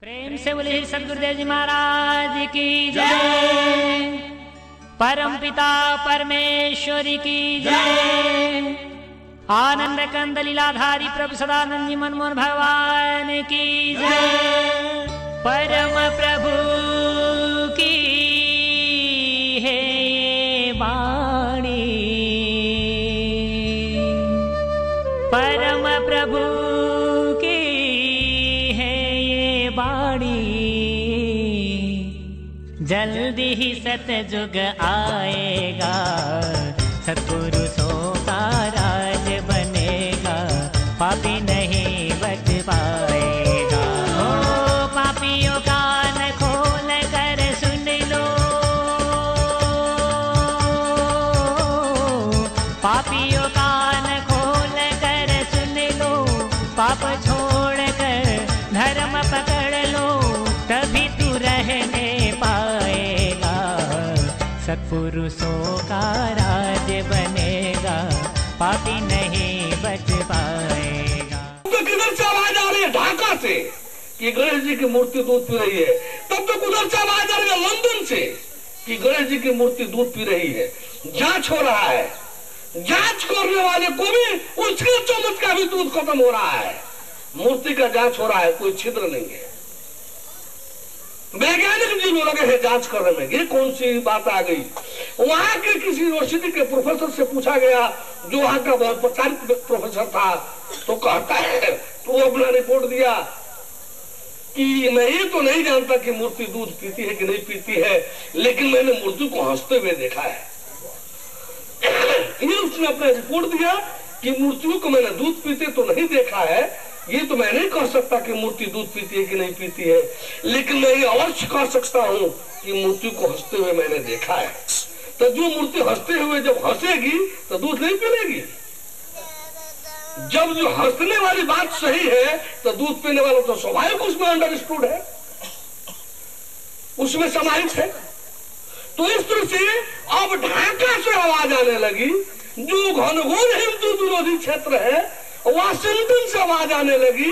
प्रेम से बोले सदगुरुदेव जी महाराज की जय। परम पिता परमेश्वरी की जय। आनंद कंद लीलाधारी प्रभु सदानंद जी मनमोहन भगवान की जय। परम प्रभु की है ये वाणी, परम प्रभु जल्दी ही सतयुग आएगा, सत्पुरुषों का राज बनेगा, पापी नहीं बच पाएगा। ओ पापियों कान खोल कर सुन लो, पापियों कान खोल कर सुन लो, पाप छोड़ कर धर्म पकड़ लो, तभी तू रहने पाएगा, सत्पुरुषों का राज बनेगा, पापी नहीं बच पाएगा। तो किधर से आवाज आ रही है? ढाका से कि गणेश जी की मूर्ति दूध पी रही है। तब तो उधर से आवाज आ रही है लंदन से कि गणेश जी की मूर्ति दूध पी रही है। जांच हो रहा है, जांच करने वाले को भी उसके चम्मच का भी दूध खत्म हो रहा है। मूर्ति का जांच हो रहा है, कोई छिद्र नहीं है। वैज्ञानिक जी लगे हैं जांच करने में, ये कौन सी बात आ गई। वहां के किसी यूनिवर्सिटी के प्रोफेसर से पूछा गया, जो वहां का बहुत प्रचारित प्रोफेसर था, तो कहता है, तो अपना रिपोर्ट दिया कि मैं ये तो नहीं जानता कि मूर्ति दूध पीती है कि नहीं पीती है, लेकिन मैंने मूर्ति को हंसते हुए देखा है। ये उसने अपना रिपोर्ट दिया कि मूर्तियों को मैंने दूध पीते तो नहीं देखा है। ये तो मैं नहीं कह सकता कि मूर्ति दूध पीती है कि नहीं पीती है, लेकिन मैं ये अवश्य कह सकता हूँ कि मूर्ति को हंसते हुए मैंने देखा है। तो जो मूर्ति हंसते हुए जब हंसेगी तो दूध नहीं पीलेगी। जब जो हंसने वाली बात सही है तो दूध पीने वाला तो स्वाभाविक उसमें अंडरस्टूड है, उसमें समाहित है। तो इस तरह से अब ढाका से आवाज आने लगी, जो घनघोर हिंदू विरोधी क्षेत्र है, वाशिंगटन से आवाज आने लगी,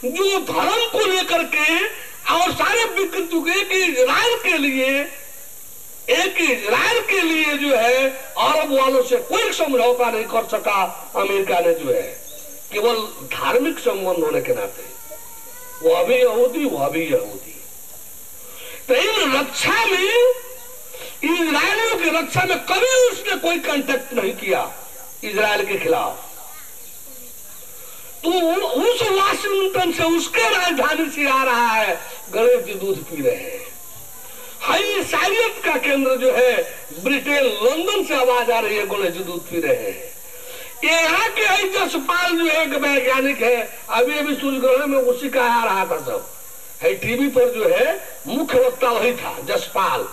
जो धर्म को लेकर के और सारे विकृतियों के एक इजराइल के लिए जो है अरब वालों से कोई समझौता नहीं कर सका। अमेरिका ने जो है केवल धार्मिक संबंध होने के नाते, वो भी यहूदी वो भी यहूदी। तो इन रक्षा में, इजराइलियों की रक्षा में कभी उसने कोई कांटेक्ट नहीं किया इजराइल के खिलाफ। तो उस वाशिंगटन से, उसके राजधानी से आ रहा है गणेश जी दूध पी रहे हैं। हाई साइयत का केंद्र जो है ब्रिटेन, लंदन से आवाज आ रही है गणेश जी दूध पी रहे हैं। यहाँ के जसपाल जो एक वैज्ञानिक है, अभी अभी सूर्यग्रहण में उसी का आ रहा था, सब है टीवी पर जो है मुख्य वक्ता वही था, जसपाल।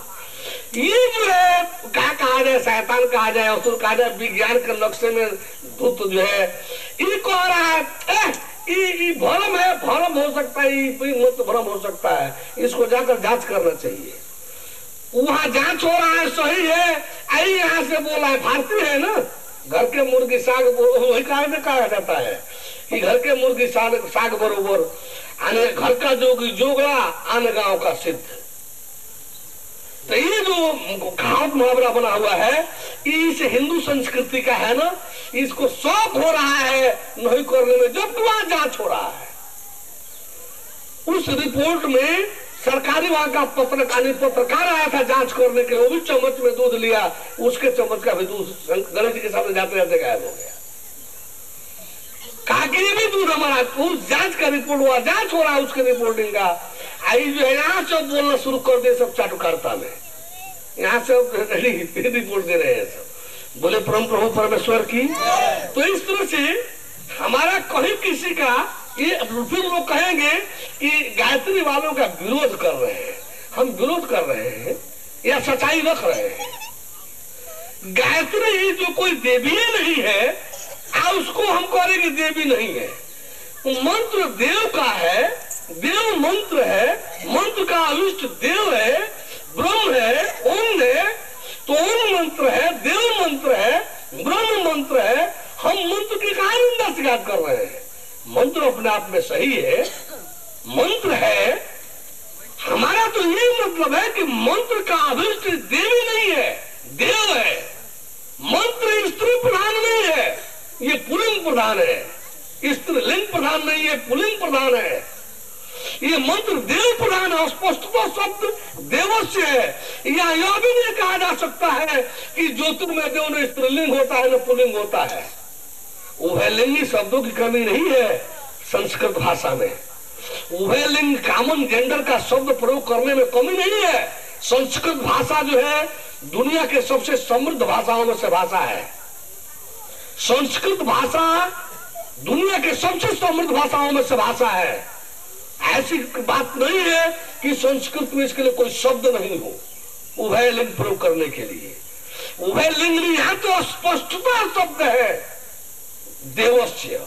ये जो है क्या कहा जाए, शैतान कहा जाए, असुर कहा जाए, विज्ञान के नक्शे में धुत जो है, ये कह रहा है भ्रम है, भ्रम हो सकता है, मत भ्रम हो सकता है, इसको जाकर जांच करना चाहिए। वहां जांच हो रहा है, सही है। आई यहाँ से बोला है, भारतीय है ना, घर के मुर्गी साग, वही कहा जाता है कि घर के मुर्गी साग बरोबर, आने घर का जोगी जोगड़ा, आने गांव का सिद्ध। तो ये जो कहावत मुहावरा बना हुआ है, इस हिंदू संस्कृति का है ना, इसको शौक हो रहा है नहीं करने में, जब वहां जांच हो रहा है। उस रिपोर्ट में सरकारी वहां का पत्रकार आया था जांच करने के लिए, वो भी चम्मच में दूध लिया, उसके चम्मच का भी दूध गणेश जी के सामने जाते जाते गायब हो गया। कहा कि ये भी दूध हमारा, उस जांच का रिपोर्ट हुआ, जांच हो रहा है उसके रिपोर्टिंग का। आई जो है यहाँ से बोलना शुरू कर दे सब चाटुकारिता में, यहाँ से रिपोर्ट दे रहे हैं सब, बोले परम प्रभु परमेश्वर की। तो इस तरह से हमारा कहीं किसी का ये, फिर लोग कहेंगे कि गायत्री वालों का विरोध कर रहे हैं, हम विरोध कर रहे हैं या सच्चाई रख रहे हैं। गायत्री जो कोई देवी नहीं है, उसको हम कह रहे कि देवी नहीं है। मंत्र देव का है, देव मंत्र है, मंत्र का अविष्ट देव है, ब्रह्म है, ओम है। तो ओम मंत्र है, देव मंत्र है, ब्रह्म मंत्र है। हम मंत्र की कहा निंदा शिकायत कर रहे हैं। मंत्र अपने आप में सही है, मंत्र है, क्योंकि मंत्र का अभिष्ट देवी नहीं है, देव है। मंत्र स्त्री प्रधान नहीं है, ये पुल्लिंग प्रधान है। स्त्रीलिंग प्रधान नहीं है, पुल्लिंग प्रधान है। ये मंत्र देव प्रधान है। स्पष्टता शब्द देवस्य है। या यह भी नहीं कहा जा सकता है कि ज्योतिर्मय देव न स्त्रीलिंग होता है न पुल्लिंग होता है। उभयलिंगी शब्दों की कमी नहीं है संस्कृत भाषा में। उभयलिंग कॉमन जेंडर का शब्द प्रयोग करने में कमी नहीं है। संस्कृत भाषा जो है दुनिया के सबसे समृद्ध भाषाओं में से भाषा है। संस्कृत भाषा दुनिया के सबसे समृद्ध भाषाओं में से भाषा है। ऐसी बात नहीं है कि संस्कृत में इसके लिए कोई शब्द नहीं हो उभयलिंग प्रयोग करने के लिए। उभयलिंग नहीं, यहां तो स्पष्टता शब्द है देवस्य।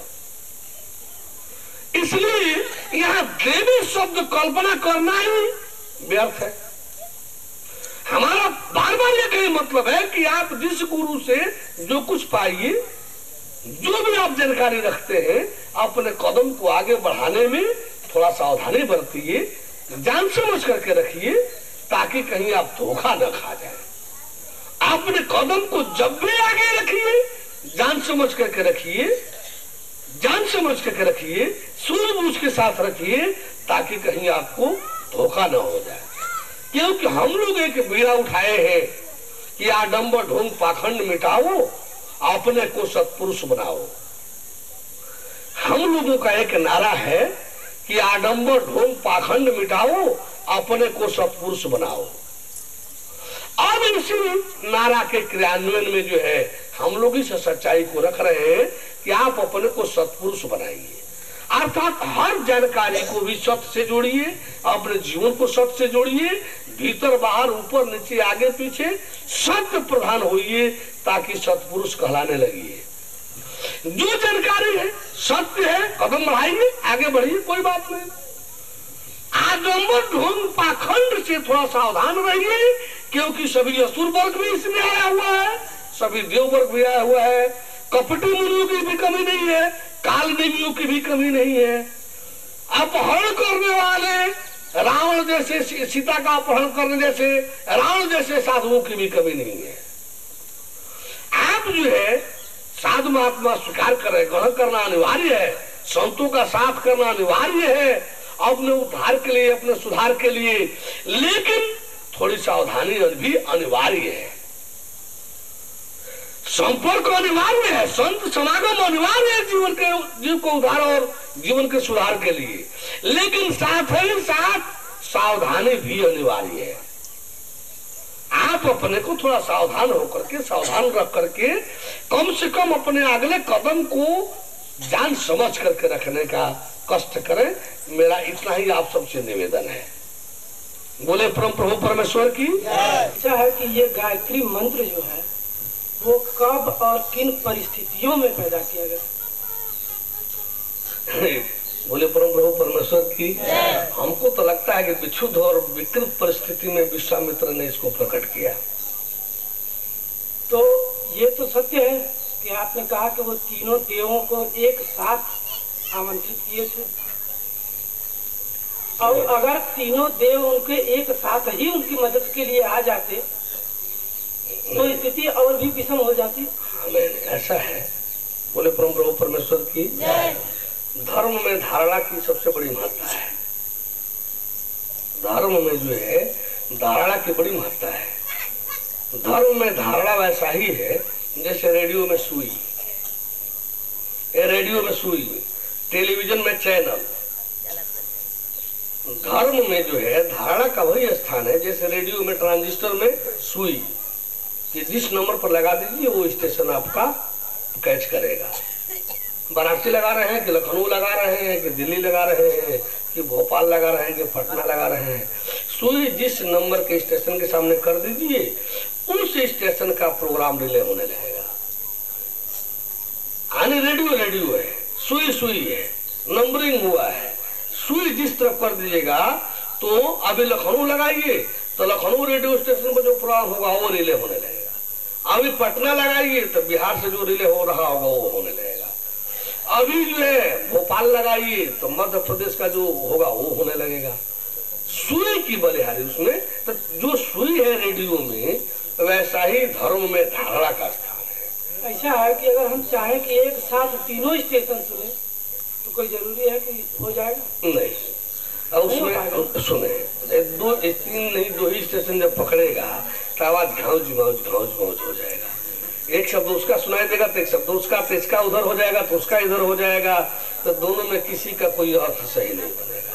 इसलिए यहां देवी शब्द कल्पना करना ही व्यर्थ है। हमारा बार बार यह कहीं मतलब है कि आप जिस गुरु से जो कुछ पाइए, जो भी आप जानकारी रखते हैं, अपने कदम को आगे बढ़ाने में थोड़ा सावधानी बरतिए, जान समझ करके रखिए, ताकि कहीं आप धोखा न खा जाए। अपने कदम को जब भी आगे रखिए, जान समझ करके रखिए, जान समझ करके रखिए, सूझबूझ के साथ रखिए, ताकि कहीं आपको धोखा न हो जाए। क्योंकि हम लोग एक बीड़ा उठाए हैं कि आडंबर ढोंग पाखंड मिटाओ, अपने को सत्पुरुष बनाओ। हम लोगों का एक नारा है कि आडंबर ढोंग पाखंड मिटाओ, अपने को सत्पुरुष बनाओ। अब इसी नारा के क्रियान्वयन में जो है हम लोग इस सच्चाई को रख रहे हैं कि आप अपने को सत्पुरुष बनाइए। अर्थात हर जानकारी को भी सत्य से जोड़िए, अपने जीवन को सत्य से जोड़िए, भीतर बाहर ऊपर नीचे आगे पीछे सत्य प्रधान होइए, ताकि सत्पुरुष कहलाने लगिए। जो जानकारी है सत्य है, कदम बढ़ाइए, आगे बढ़िए, कोई बात नहीं। आडंबर ढोंग पाखंड से थोड़ा सावधान रहिए, क्योंकि सभी असुर वर्ग भी इसमें आया हुआ है, सभी देव वर्ग भी आया हुआ है। कपटी मुनियों की भी कमी नहीं है, काल देवियों की भी कमी नहीं है। अपहरण करने वाले रावण जैसे, सीता का अपहरण करने जैसे रावण जैसे साधुओं की भी कमी नहीं है। आप जो है साधु महात्मा स्वीकार करें, ग्रहण करना अनिवार्य है, संतों का साथ करना अनिवार्य है अपने उद्धार के लिए, अपने सुधार के लिए, लेकिन थोड़ी सावधानी भी अनिवार्य है। संपर्क अनिवार्य है, संत समागम अनिवार्य है जीव को उद्धार और जीवन के सुधार के लिए, लेकिन साथ ही साथ सावधानी भी अनिवार्य है। आप अपने को थोड़ा सावधान होकर के, सावधान रख करके, कम से कम अपने अगले कदम को जान समझ करके रखने का कष्ट करें। मेरा इतना ही आप सबसे निवेदन है। बोले परम प्रभु परमेश्वर की। ऐसा है कि ये गायत्री मंत्र जो है वो कब और किन परिस्थितियों में पैदा किया गया? बोले परम प्रभु परमेश्वर की। हमको तो लगता है कि विक्षुब्ध और विकृत परिस्थिति में विश्वामित्र ने इसको प्रकट किया। तो ये तो सत्य है कि आपने कहा कि वो तीनों देवों को एक साथ आमंत्रित किए थे, और अगर तीनों देव उनके एक साथ ही उनकी मदद के लिए आ जाते तो स्थिति और भी विषम हो जाती। ऐसा है। बोले परम प्रभु परमेश्वर की। धर्म में धारणा की सबसे बड़ी महत्ता है। धर्म में जो है धारणा की बड़ी महत्ता है। धर्म में धारणा वैसा ही है जैसे रेडियो में सुई, रेडियो में सुई, टेलीविजन में चैनल। धर्म में जो है धारणा का वही स्थान है जैसे रेडियो में ट्रांजिस्टर में सुई, कि जिस नंबर पर लगा दीजिए वो स्टेशन आपका कैच करेगा। वाराणसी लगा रहे हैं कि लखनऊ लगा रहे हैं कि दिल्ली लगा रहे हैं कि भोपाल लगा रहे हैं कि पटना लगा रहे हैं, सुई जिस नंबर के स्टेशन के सामने कर दीजिए उस स्टेशन का प्रोग्राम रिले होने लगेगा। यानी रेडियो रेडियो है, सुई सुई है, नंबरिंग हुआ है। सुई जिस तरफ कर दीजिएगा, तो अभी लखनऊ लगाइए तो लखनऊ रेडियो स्टेशन पर जो प्रोग्राम होगा वो रिले होने लगेगा। अभी पटना लगाइए तो बिहार से जो रिले हो रहा होगा वो होने लगेगा। अभी जो है भोपाल लगाइए तो मध्य प्रदेश का जो होगा वो होने लगेगा। सुई की बलिहारी उसमें तो जो सुई है रेडियो में, वैसा ही धर्म में धारणा का स्थान है। ऐसा है कि अगर हम चाहें कि एक साथ तीनों स्टेशन सुने तो कोई जरूरी है कि हो जाएगा? नहीं, अब उसमें सुने दो तीन नहीं, दो ही स्टेशन जब पकड़ेगा तो आवाज घाउज मौज हो जाएगा। एक शब्द उसका सुनाई देगा तो एक शब्द उसका, तो इसका उधर हो जाएगा तो उसका इधर हो जाएगा, तो दोनों में किसी का कोई अर्थ सही नहीं बनेगा।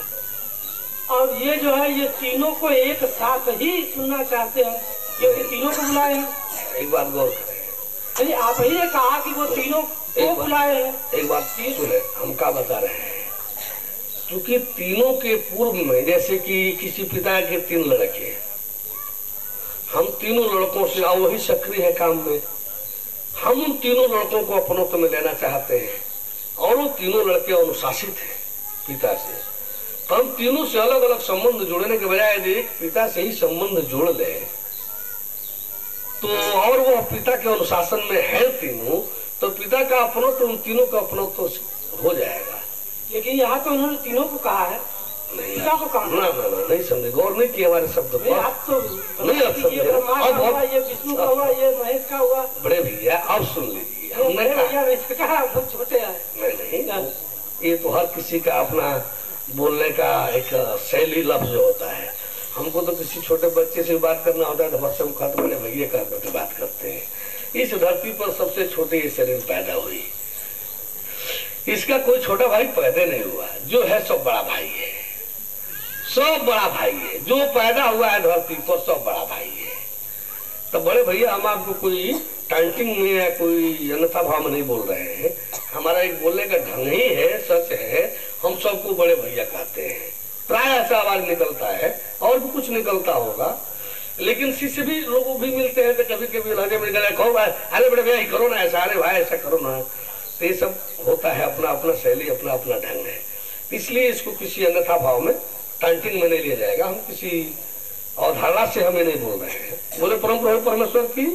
और ये जो है ये तीनों को एक साथ ही सुनना चाहते हैं क्योंकि तीनों को बुलाए हैं। एक बात गौर करें, नहीं आप ही ने कहा कि वो तीनों को बुलाए हैं। एक बात सुने, हम क्या बता रहे हैं, क्योंकि तीनों के पूर्व में जैसे कि किसी पिता के 3 लड़के, हम तीनों लड़कों से वही सक्रिय है काम में, हम उन तीनों लड़कों को अपनत्व में लेना चाहते हैं और वो तीनों लड़के अनुशासित हैं पिता से, तो हम तीनों से अलग अलग संबंध जोड़ने के बजाय यदि पिता से ही संबंध जोड़ ले तो, और वो पिता के अनुशासन में है तीनों, तो पिता का अपनत्व उन तीनों का अपनत्व हो जाएगा। लेकिन यहाँ तो उन्होंने तीनों को कहा है, नहीं पिता को कहा ना नहीं समझे, गौर नहीं किया हमारे शब्द पर। आप तो नहीं आप समझे, अब ये विष्णु का हुआ, ये महेश का हुआ। बड़े भैया अब सुन लीजिए, हमने कहा हम छोटे हैं। नहीं, ये तो हर किसी का अपना बोलने का एक शैली लफ्ज होता है। हमको तो किसी छोटे बच्चे से बात करना होता है तो बच्चे को खत्म बड़े भैया करके बात करते हैं। इस धरती पर सबसे छोटे ये शरीर पैदा हुई, इसका कोई छोटा भाई पैदा नहीं हुआ, जो है सब बड़ा भाई है, सब बड़ा भाई है, जो पैदा हुआ है धरती पर सब बड़ा भाई है। तो बड़े भैया हम आपको कोई टांटिंग में या कोई अन्यथा भाव में नहीं बोल रहे हैं, हमारा एक बोलने का ढंग ही है, सच है, हम सबको बड़े भैया कहते हैं, प्राय ऐसा आवाज निकलता है और भी कुछ निकलता होगा, लेकिन शिष्य भी लोग भी मिलते हैं तो कभी कभी लहजे में अरे बड़े भैया करो ना ऐसा, अरे भाई ऐसा करो ना, तो ये सब होता है, अपना अपना शैली अपना अपना ढंग है। इसलिए इसको किसी अन्यथा भाव में टांटिंग में नहीं लिया जाएगा, हम किसी अवधारणा से हमें नहीं बोल रहे हैं। बोले परम प्रभु परमेश्वर की।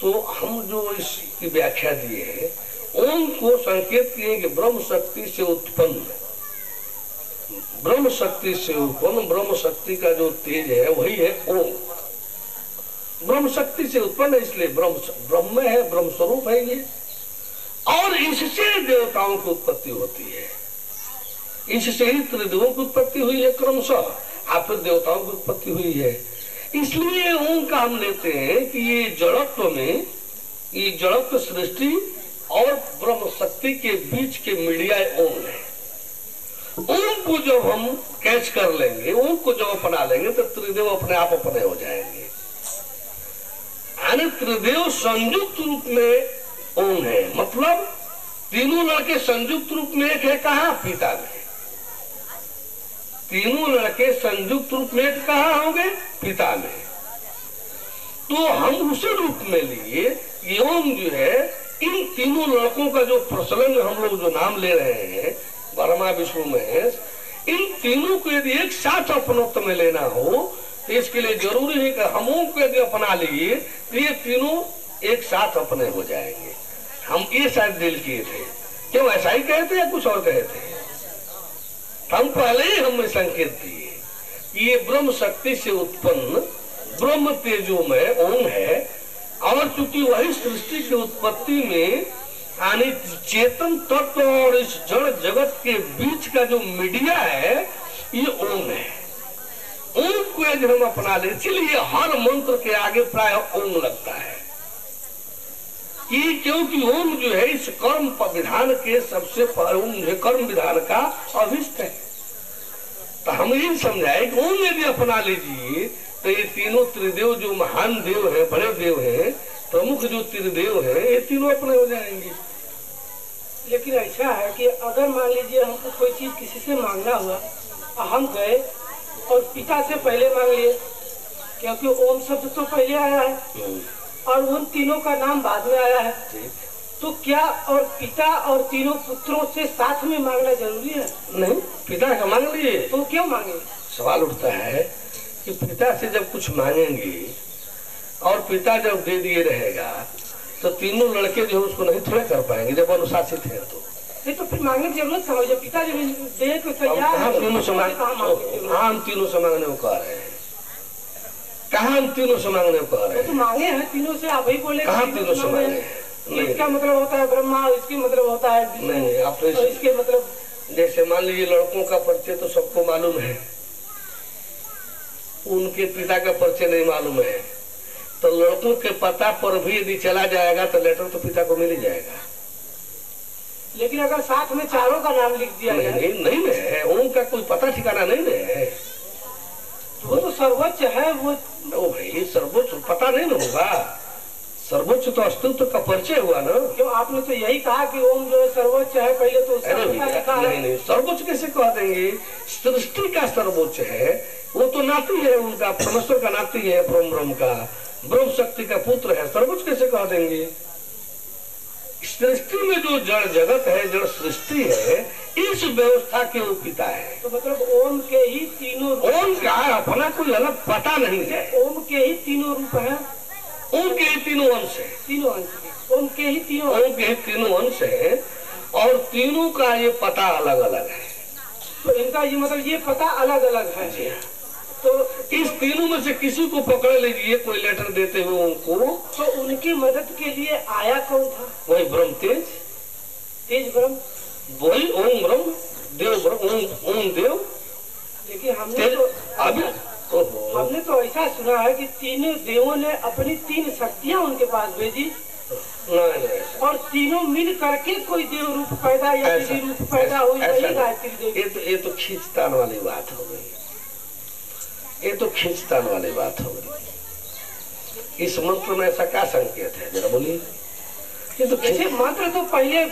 तो हम जो इसकी व्याख्या दिए है, ओम को संकेत किए कि ब्रह्म शक्ति से उत्पन्न, ब्रह्म शक्ति से उत्पन्न, ब्रह्म शक्ति का जो तेज है वही है ओम, ब्रह्म शक्ति से उत्पन्न है, इसलिए ब्रह्म है, ब्रह्म स्वरूप है ये, और इससे देवताओं की उत्पत्ति होती है, इससे ही त्रिदेवों की उत्पत्ति हुई है क्रमशः, आप फिर देवताओं की उत्पत्ति हुई है। इसलिए ओम का हम लेते हैं कि ये जड़त्व में, ये जड़त्व सृष्टि और ब्रह्म शक्ति के बीच के मीडिया ओम है। ओम को जब हम कैच कर लेंगे, ओम को जब अपना लेंगे तो त्रिदेव अपने आप अपने हो जाएंगे। यानी त्रिदेव संयुक्त रूप में ओम है, मतलब तीनों लड़के संयुक्त रूप में एक है, कहाँ? पिता में। तीनों लड़के संयुक्त रूप में एक कहाँ होंगे? पिता में। तो हम उसी रूप में लिए ओम जो है, इन तीनों लड़कों का जो प्रचलन हम लोग जो नाम ले रहे हैं, ब्रह्मा विष्णु महेश, इन तीनों को यदि एक साथ अपनत्व में लेना हो तो इसके लिए जरूरी है कि हम ओम को यदि अपना लिए तो ये तीनों एक साथ अपने हो जाएंगे। हम ये शायद दिल किए थे, क्यों ऐसा ही कहे थे या कुछ और कहे थे? हम पहले ही हमें संकेत दिए कि ये ब्रह्म शक्ति से उत्पन्न ब्रह्म तेजोमय ओम है, और चूंकि वही सृष्टि की उत्पत्ति में यानी चेतन तत्व और इस जड़ जगत के बीच का जो मीडिया है ये ओम है। ओम को यदि हम अपना ले, इसलिए हर मंत्र के आगे प्राय ओम लगता है, क्योंकि ओम जो है इस कर्म विधान के सबसे ओम जो है कर्म विधान का अभिष्ट है। तो हम ये समझाए कि ओम यदि अपना लीजिए तो ये तीनों त्रिदेव जो महान देव है, बड़े देव है, प्रमुख जो त्रिदेव है, ये तीनों अपने हो जाएंगे। लेकिन ऐसा है कि अगर मान लीजिए हमको कोई चीज किसी से मांगना हुआ और हम गए और पिता से पहले मांग लिए, क्योंकि ओम शब्द तो पहले आया है और उन तीनों का नाम बाद में आया है, तो क्या और पिता और तीनों पुत्रों से साथ में मांगना जरूरी है? नहीं, पिता का मांग लिए तो क्यों मांगे? सवाल उठता है कि पिता से जब कुछ मांगेंगे और पिता जब दे दिए रहेगा तो तीनों लड़के जो उसको नहीं थोड़ा कर पाएंगे जब अनुशासित है। तो नहीं तो फिर मांगने की जरूरत समझो, पिता जब दे तो तैयार हम तीनों से मांगने को कह रहे हैं, कहाँ हम तीनों से मांगने को कह रहे वो तो हैं? मांगे हैं तीनों से, आप ही बोले कहाँ तीनों से मांगे हैं? नहीं इसका मतलब होता है ब्रह्मा, इसके मतलब होता है विष्णु, नहीं, आप और इसके मतलब जैसे मान लीजिए लड़कों का परिचय तो सबको मालूम है, उनके पिता का परिचय नहीं मालूम है, तो लड़कों के पता पर भी यदि चला जाएगा तो लेटर तो पिता को मिल ही जाएगा। लेकिन अगर साथ में चारों का नाम लिख दिया जाए नहीं है, उनका कोई पता ठिकाना नहीं है, वो तो सर्वोच्च है। वो भाई सर्वोच्च पता नहीं ना होगा, सर्वोच्च तो अस्तित्व का परिचय हुआ ना। क्यों आपने तो यही कहा कि ओम जो है सर्वोच्च है, पहले तो उसका पता लिखा है। नहीं, सर्वोच्च कैसे कह देंगे? सृष्टि का सर्वोच्च है, वो तो नाती है उनका, परमेश्वर का नाती है, ब्रह्म का, ब्रह्म शक्ति का पुत्र है, सर्वोच्च कैसे कह देंगे? सृष्टि में जो जड़ जगत है, जड़ सृष्टि है, इस व्यवस्था के वो पिता है। तो मतलब ओम के ही तीनों ओम का अपना कोई अलग पता नहीं है, ओम के ही तीनों रूप है, ओम के ही तीनों अंश है, तीनों अंश ओम के ही तीनों ओम के ही तीनों अंश है, और तीनों का ये पता अलग अलग है। तो इनका ये मतलब ये पता अलग अलग है। जी हाँ। तो इस तीनों में से किसी को पकड़ लीजिए कोई लेटर देते हुए उनको, तो उनकी मदद के लिए आया कौन था? वही ब्रह्म तेज, तेज ब्रह्म, वही ओम ब्रह्म, देव ब्रह्म, ओम देव। लेकिन हमने तेज तो अभी हमने तो ऐसा सुना है कि तीनों देवों ने अपनी 3 शक्तियां उनके पास भेजी नहीं, और तीनों मिल करके कोई देव रूप पैदा या देवी रूप पैदा हुई, वही गायत्री देवी। ये तो खींचतान वाली बात हो गई, ये तो खींचतान वाली बात हो गई। इस मंत्र में ऐसा क्या संकेत है जरा बोलिए? ये तो जैसे मंत्र तो पहले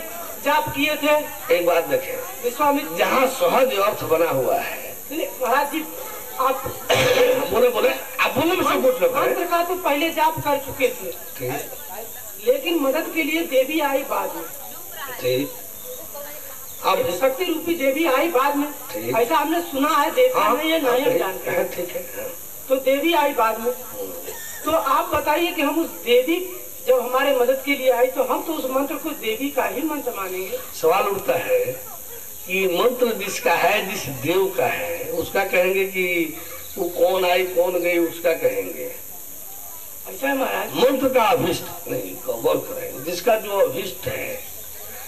जाप किए थे। एक बात देखें, विश्वामित्र जहाँ सहज अर्थ बना हुआ है, महाराज जी आप बोले आप बोले में सब कुछ मंत्र का तो पहले जाप कर चुके थे, ठीक लेकिन मदद के लिए देवी आई बाद में। ठीक, अब शक्ति रूपी देवी आई बाद में, ठीक। ऐसा हमने सुना है, देखा नहीं है, नहीं हम जानते हैं। ठीक है, तो देवी आई बाद में। तो आप बताइए कि हम उस देवी जब हमारे मदद के लिए आई तो हम तो उस मंत्र को देवी का ही मंत्र मानेंगे। सवाल उठता है कि मंत्र जिसका है, जिस देव का है, उसका कहेंगे कि वो कौन आई कौन गई, उसका कहेंगे। ऐसा है महाराज? मंत्र का अभिष्ट नहीं, गौर करेंगे, जिसका जो अभिष्ट है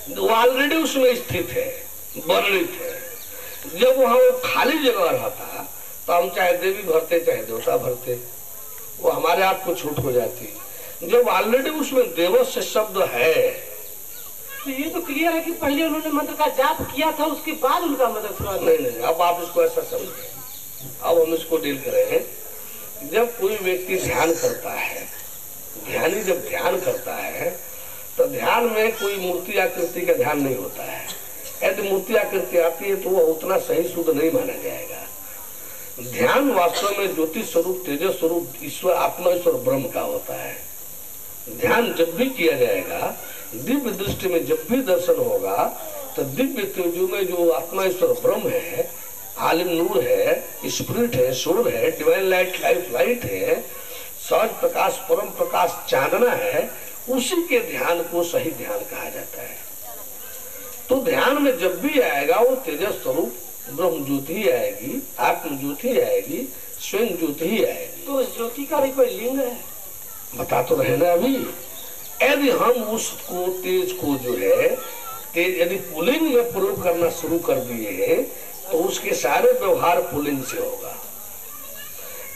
वो ऑलरेडी उसमें स्थित है, वर्णित है। जब वहाँ वो खाली जगह रहता तो हम चाहे देवी भरते चाहे देवता भरते, वो हमारे आप को छूट हो जाती। जब ऑलरेडी उसमें देवस्य शब्द है, तो ये तो क्लियर है कि पहले उन्होंने मंत्र का जाप किया था, उसके बाद उनका मदद हुआ। नहीं, अब आप इसको ऐसा समझे, अब हम इसको डील करें। जब कोई व्यक्ति ध्यान करता है, ध्यानी जब ध्यान करता है तो ध्यान में कोई मूर्ति आकृति का ध्यान नहीं होता है। यदि मूर्ति आकृति आती है तो वह उतना सही शुद्ध नहीं माना जाएगा। ध्यान वास्तव में ज्योति स्वरूप, तेजस स्वरूप, ईश्वर, आत्मा ईश्वर ब्रह्म का होता है। ध्यान जब भी किया जाएगा, दिव्य दृष्टि में जब भी दर्शन होगा, तो दिव्य तेजो में जो आत्मा ईश्वर ब्रह्म है, आलिम नूर है, स्पिरिट है, सोल है, डिवाइन लाइट, लाइफ लाइट है, सहज प्रकाश, परम प्रकाश, चांदना है, उसी के ध्यान को सही ध्यान कहा जाता है। तो ध्यान में जब भी आएगा वो तेजस स्वरूप ब्रह्म ज्योति ही आएगी, आत्म ज्योति ही आएगी, स्वयं ज्योति ही आएगी। तो उस ज्योति का भी कोई लिंग है? बता तो रहे ना अभी। यदि हम उसको तेज को जो है तेज यदि पुलिंग में प्रयोग करना शुरू कर दिए तो उसके सारे व्यवहार पुलिंग से होगा।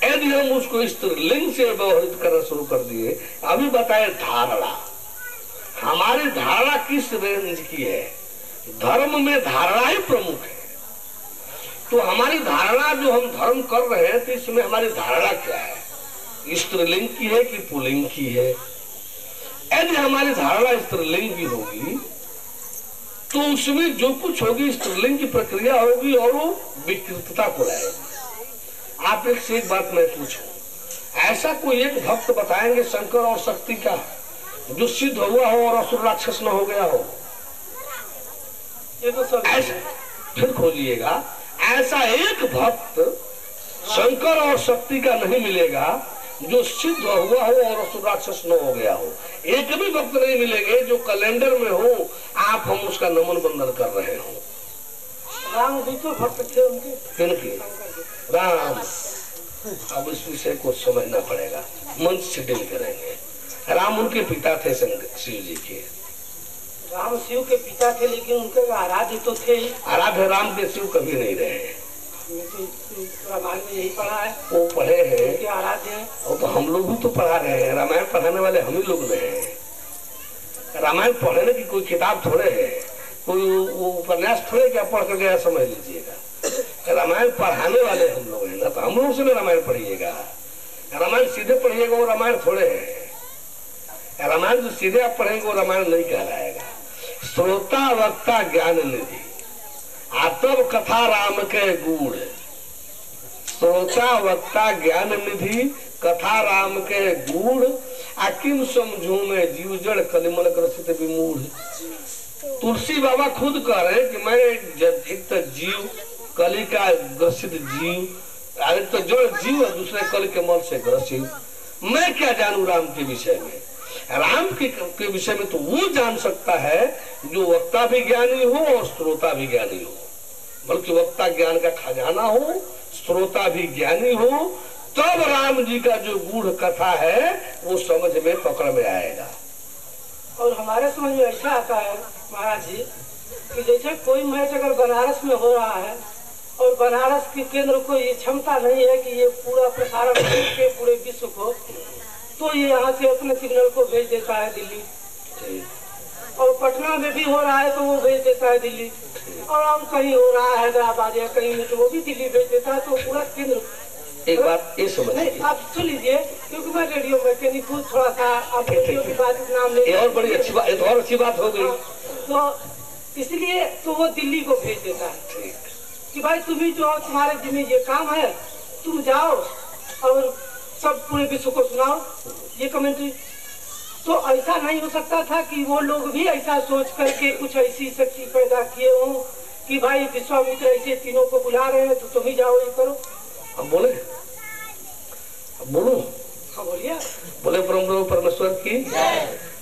यदि हम उसको स्त्रीलिंग से व्यवहारित करना शुरू कर दिए, अभी बताए धारणा, हमारी धारणा किस रेंज की है? धर्म में धारणा ही प्रमुख है। तो हमारी धारणा जो हम धर्म कर रहे हैं, तो इसमें हमारी धारणा क्या है? स्त्रीलिंग की है कि पुलिंग की है? यदि हमारी धारणा स्त्रीलिंग की होगी तो उसमें जो कुछ होगी स्त्रीलिंग की प्रक्रिया होगी और वो विकृतता को लाएगी। आप एक से एक बात मैं पूछूं, ऐसा कोई एक भक्त बताएंगे शंकर और शक्ति का जो सिद्ध हुआ हो और असुर राक्षस न हो गया हो? ये तो सब ऐसा फिर खोजिएगा, ऐसा एक भक्त शंकर और शक्ति का नहीं मिलेगा जो सिद्ध हुआ हो और असुर राक्षस न हो गया हो। एक भी भक्त नहीं मिलेंगे जो कैलेंडर में हो, आप हम उसका नमन बंदन कर रहे हो। राम भी तो भक्त थे उनके। किनके? राम, अब इस विषय को समझना पड़ेगा, मंच से डील करेंगे। राम उनके पिता थे शिव जी के। राम शिव के पिता थे, लेकिन उनके आराध्य तो थे ही। आराध्य राम के शिव कभी नहीं रहे। रामायण में यही पढ़ा है, वो पढ़े हैं, आराध्य है। और तो हम लोग भी तो पढ़ा रहे हैं, रामायण पढ़ाने वाले हम ही लोग हैं। रामायण पढ़ने की कोई किताब थोड़े है, कोई वो उपन्यास थोड़े क्या पढ़ कर गया समझ लीजिएगा। रामायण पढ़ाने वाले हम लोग हैं ना, तो हम लोग से रामायण पढ़िएगा। रामायण सीधे पढ़िएगा वो रामायण थोड़े है। रामायण जो सीधे आप पढ़ेंगे वो रामायण नहीं कहलाएगा। श्रोता वक्ता ज्ञान निधि आतब कथा राम के गूढ़। श्रोता वक्ता ज्ञान निधि कथा राम के गूढ़। आकिम समझू में जीव जड़ कलिमल ग्रसित विमूढ़। तुलसी बाबा खुद कह रहे हैं कि मैं एक तो जीव कली का ग्रसित जीव, एक तो जड़ जीव है, दूसरे कल के मल से ग्रसित। मैं क्या जानू राम के विषय में? राम के विषय में तो वो जान सकता है जो वक्ता भी ज्ञानी हो और श्रोता भी ज्ञानी हो। बल्कि वक्ता ज्ञान का खजाना हो, श्रोता भी ज्ञानी हो, तब राम जी का जो गूढ़ कथा है वो समझ में पकड़ में आएगा। और हमारे समझ में ऐसा आता है महाराज जी कि जैसे कोई मैच अगर बनारस में हो रहा है और बनारस के केंद्र को ये क्षमता नहीं है कि ये पूरा प्रसारण करके पूरे विश्व को, तो ये यहाँ से अपने सिग्नल को भेज देता है दिल्ली। और पटना में भी हो रहा है तो वो भेज देता है दिल्ली, और हम कहीं हो रहा है हैदराबाद या कहीं में तो वो भी दिल्ली भेज देता है। तो पूरा केंद्र एक बात ये समझ नहीं, आप सुन लीजिए, क्योंकि मैं रेडियो मैकेनिक हूँ, थोड़ा सा आप रेडियो की बात नाम ले। और बड़ी अच्छी बात, एक और अच्छी बात हो गई। तो इसलिए तो वो दिल्ली को भेज देता है कि भाई तुम्ही जो तुम्हारे जिम्मे ये काम है, तुम जाओ और सब पूरे विश्व को सुनाओ ये कमेंट्री। तो ऐसा नहीं हो सकता था कि वो लोग भी ऐसा सोच करके कुछ ऐसी शक्ति पैदा किए हों कि भाई विश्वामित्र ऐसे तीनों को बुला रहे हैं तो तुम ही जाओ ये करो। अब बोले, अब बोलो। हाँ बोलिए। बोले ब्रह्म परमेश्वर की।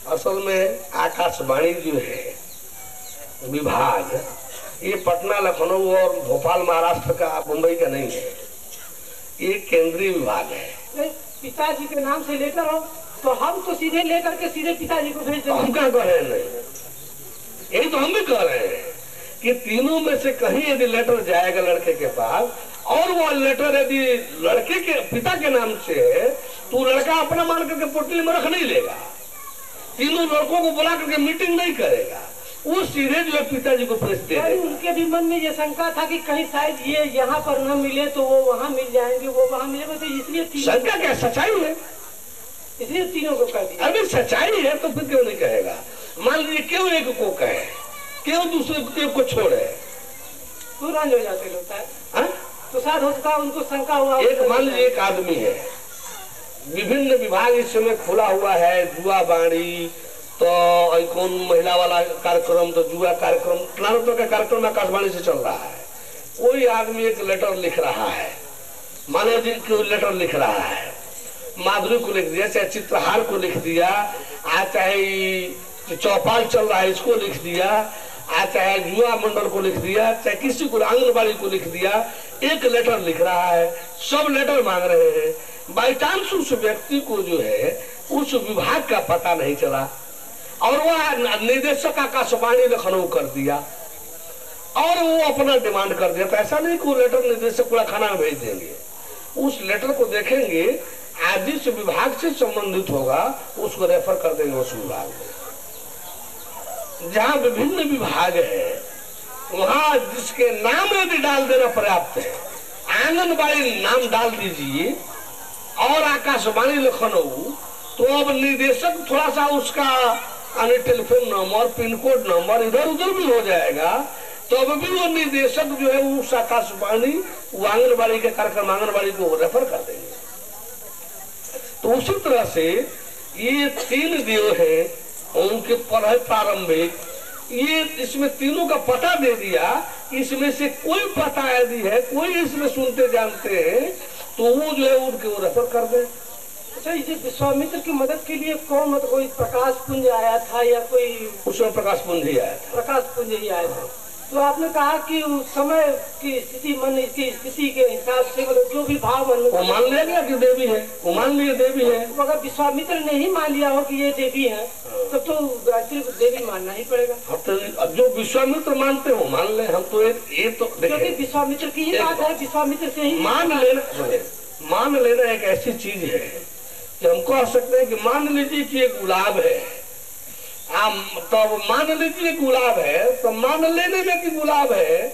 असल में आकाशवाणी जो है विभाग, ये पटना, लखनऊ और भोपाल महाराष्ट्र का, मुंबई का नहीं है, ये केंद्रीय विभाग है। पिताजी के नाम से लेकर हो तो हम तो सीधे लेकर के सीधे पिताजी को भेज देंगे। हम क्या कह रहे हैं? यही तो हम भी कह रहे हैं कि तीनों में से कहीं यदि लेटर जाएगा लड़के के पास और वो लेटर यदि लड़के के पिता के नाम से है तो लड़का अपना मान करके पोटली में रख नहीं लेगा, तीनों लड़कों को बुला करके मीटिंग नहीं करेगा, वो सीधे जो है पिताजी को प्रेस दे देगा। उनके भी मन में ये शंका था कि कहीं शायद ये यहाँ पर न मिले तो वो वहाँ मिल जाएंगे, वो वहाँ मिलेगा, तो इसलिए शंका क्या, सच्चाई है, इसलिए तीनों को कह दिया। अभी सच्चाई है तो फिर क्यों नहीं कहेगा? मान लीजिए क्यों एक को कहे, क्यों दूसरे को छोड़े? तुरंत हो जाते होता है तो शायद हो सकता है उनको शंका हुआ। एक मान लीजिए एक आदमी है, विभिन्न विभाग इस समय खुला हुआ है, जुआ बाड़ी, तो कौन महिला वाला कार्यक्रम, तो जुआ कार्यक्रम, नाना का कार्यक्रम आकाशवाणी से चल रहा है। कोई आदमी एक लेटर लिख रहा है, मानव जी को लेटर लिख रहा है, माधुरी को लिख दिया, चाहे चित्रहार को लिख दिया, चाहे चौपाल चल रहा है इसको लिख दिया, चाहे जुआ मंडल को लिख दिया, चाहे किसी को आंगनबाड़ी को लिख दिया, एक लेटर लिख रहा है, सब लेटर मांग रहे हैं। बाई चांस उस व्यक्ति को जो है उस विभाग का पता नहीं चला और वह निदेशक आकाशवाणी लखनऊ कर दिया और वो अपना डिमांड कर दिया। तो ऐसा नहीं कि वो लेटर निदेशक पूरा खाना में भेज देंगे, उस लेटर को देखेंगे, आज जिस विभाग से संबंधित होगा उसको रेफर कर देंगे उस विभाग में। जहाँ विभिन्न विभाग है वहाँ जिसके नाम यदि डाल देना पर्याप्त है, आंगनबाड़ी नाम डाल दीजिए और आकाशवाणी लखनऊ, तो अब निदेशक थोड़ा सा उसका telephone number, pin code number इधर उधर भी हो जाएगा, तो अब भी वो निदेशक जो है उस आकाशवाणी वो आंगनबाड़ी के कार्यक्रम आंगनबाड़ी को रेफर कर देंगे। तो उसी तरह से ये तीन देव है, उनके पर है प्रारंभिक, ये इसमें तीनों का पता दे दिया, इसमें से कोई पता यदि है, कोई इसमें सुनते जानते हैं तो वो जो है उनके वो रेफर कर दे। अच्छा, इसे विश्वामित्र की मदद के लिए कौन, मतलब कोई प्रकाश पुंज आया था या कोई? उसमें प्रकाश पुंज ही आया था। प्रकाश पुंज ही आया था। तो आपने कहा कि उस समय की स्थिति, मन की स्थिति के हिसाब से मतलब जो भी भाव मन में वो मान लिया गया कि देवी है, वो मान लिए देवी है। तो अगर विश्वामित्र ने ही मान लिया हो कि ये देवी है तब तो गायत्री को देवी मानना ही पड़ेगा। हाँ तो अब जो विश्वामित्र मानते हो मान ले, हम तो ये तो क्योंकि विश्वामित्र की ही बात है, विश्वामित्र से ही मान लेना एक ऐसी चीज है कि हम कह सकते हैं कि मान लीजिए कि एक गुलाब है, तब मान लीजिए गुलाब है तो मान लेने में कि गुलाब है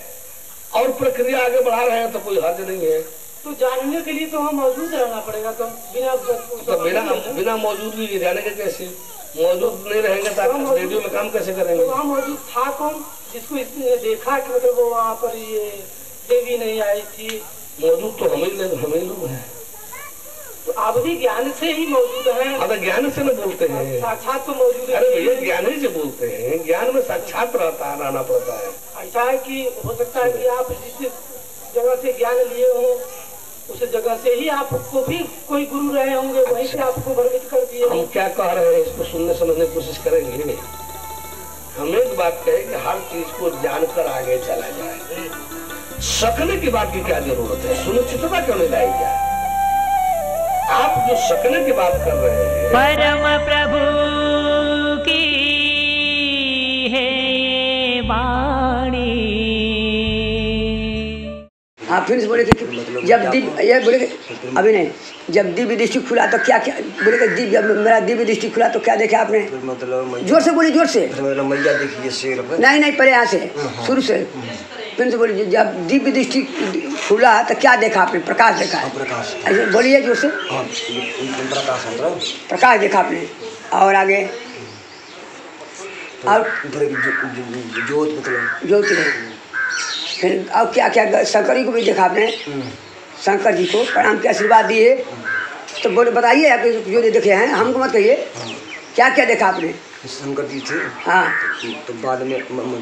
और प्रक्रिया आगे बढ़ा रहे हैं तो कोई हर्ज नहीं है। तो जानने के लिए तो हम मौजूद रहना पड़ेगा, तो बिना मौजूदगी के जाने के कैसे? मौजूद नहीं रहेंगे तो आप रेडियो में काम कैसे करेंगे? वहाँ मौजूद था कौन जिसको इसने देखा कि मतलब वो वहाँ पर ये देवी नहीं आई थी? मौजूद तो हम ही लोग हैं। तो आप भी ज्ञान से ही मौजूद हैं। अब ज्ञान से न बोलते हैं, साक्षात तो मौजूद है। अरे भैया ज्ञान ही से बोलते हैं, ज्ञान में साक्षात रहना पड़ता है। ऐसा है कि हो सकता है कि आप जिस जगह से ज्ञान लिए हो उस जगह से ही आपको भी कोई गुरु रहे होंगे, वहीं से आपको भ्रमित कर दिए। हम क्या कह रहे हैं इसको सुनने समझने की कोशिश करेंगे। हम एक बात कहें कि हर चीज को जानकर आगे चला जाए, सकने की बात की क्या जरूरत है? सुनिश्चितता क्यों नहीं लाई जाए? आप जो सकने की बात कर रहे हैं, परम प्रभु की है ये वाणी। हाँ फिर से बोले कि जब दिव्य, ये बोले अभी नहीं, जब दिव्य दृष्टि खुला तो क्या क्या बोले कि दिव्य, मेरा दिव्य दृष्टि खुला तो क्या देखा आपने? मतलब जोर से बोलिए, जोर से। मतलब मैया देखिए शेर पे। नहीं पहले यहाँ से शुरू से फिर से बोलिए। जब दिव्य दृष्टि खुला तो क्या देखा आपने? प्रकाश देखा है। प्रकाश। ऐसे बोलिए जोर से। प्रकाश मतलब प्रकाश देखा आपने। और आगे और ज्योत मतलब ज्योत रहे। फिर अब क्या क्या शंकर जी को भी देखा आपने? शंकर जी को प्रणाम के आशीर्वाद दिए। तो बोले बताइए आप जो देखे हैं, हमको मत कहिए। क्या क्या देखा आपने? शंकर जी थे। हाँ तो बाद में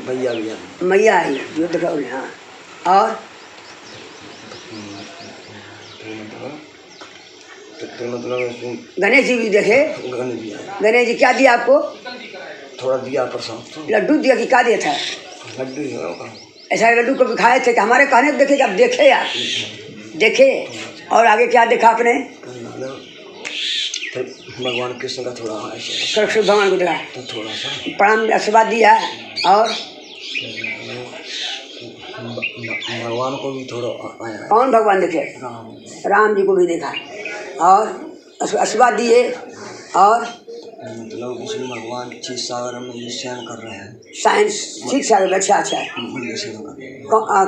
मैया भी आई। मैया आई जो देखा उन्हें। हाँ और तो मतलब गणेश जी भी देखे। गणेश जी क्या दिया आपको? थोड़ा दिया प्रसाद। लड्डू दिया कि क्या दिया था? लड्डू। ऐसा लड्डू को भी खाए थे कि हमारे कहने को देखे कि आप देखे यार देखे। और आगे क्या देखा आपने? भगवान कृष्ण का थोड़ा कृष्ण भगवान को देखा तो थोड़ा सा प्रणाम आशीर्वाद दिया। और भगवान को भी थोड़ा आया। कौन भगवान देखे? राम जी को भी देखा और आशीर्वाद दिए। और मतलब विष्णु भगवान क्षीर सागर में ये शयन कर रहे हैं। साइंस क्षीर सागर। अच्छा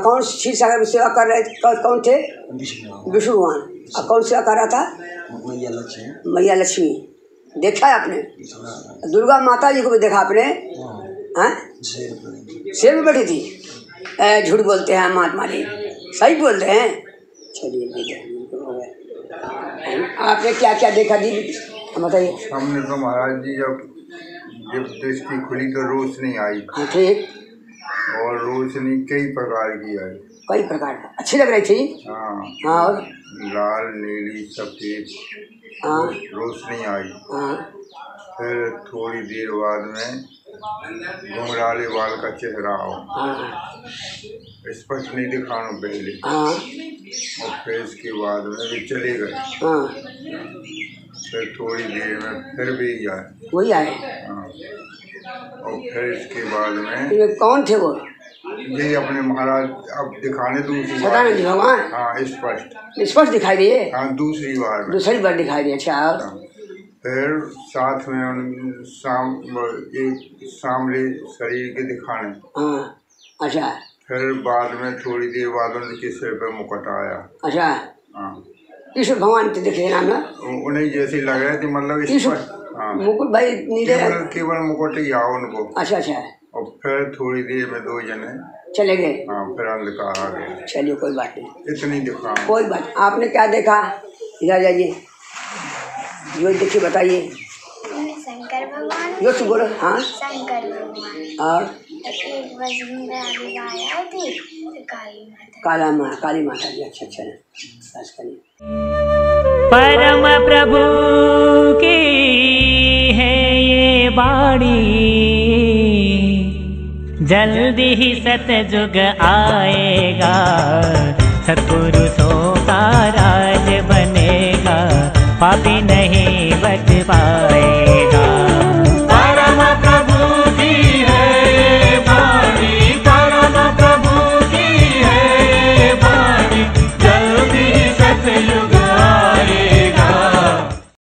कौन क्षीर सागर में सेवा कर रहे थे? कौन थे? विष्णु भगवान। और कौन सेवा कर रहा था? मैया लक्ष्मी। देखा है आपने? दुर्गा माता जी को भी देखा आपने? हाँ शेर में बैठी थी। झूठ बोलते हैं महात्मा जी, सही बोलते हैं। चलिए आपने क्या क्या देखा जी बताइए। हमने तो महाराज जी जब दृष्टि खुली तो रोशनी आई। ठीक। और रोशनी कई प्रकार की आई। कई प्रकार अच्छी लग रही थी। हाँ और लाल नीली सफेद रोशनी आई। फिर थोड़ी देर बाद में घुंघराले बाल का चेहरा आओ। स्पष्ट नहीं दिखाना पहले। और फिर इसके बाद में भी चले गए। फिर थोड़ी देर में फिर भी आए। वही आए। और फिर इसके बाद में कौन थे वो? ये अपने महाराज अब दिखाने दूसरी सदानंद जी भगवान। हाँ स्पष्ट दिखाई दिए। हाँ दूसरी बार दिखाई दिए। अच्छा फिर साथ में एक सामने शरीर के दिखाने। अच्छा फिर बाद में थोड़ी देर बाद उनके सिर पे मुकुट आया। अच्छा हाँ कृष्ण भगवान के देखे नाम ना उन्हें जैसे लग रहे थे मतलब मुकुट भाई केवल मुकुट ही आओ उनको। अच्छा और फिर थोड़ी देर में दो जने चले गए। हाँ फिर अंधकार आ गया। चलिए कोई बात नहीं, इतनी दिखा कोई बात। आपने क्या देखा? इधर जाइए, जो देखिए बताइए। शंकर भगवान जो से बोलो। हाँ शंकर भगवान। और एक वजन आया थी तो काली माता जी। अच्छा बस करिए। परम प्रभु की है ये बाणी, जल्दी ही सतयुग आएगा, सत्पुरुषों का राज बनेगा, पापी नहीं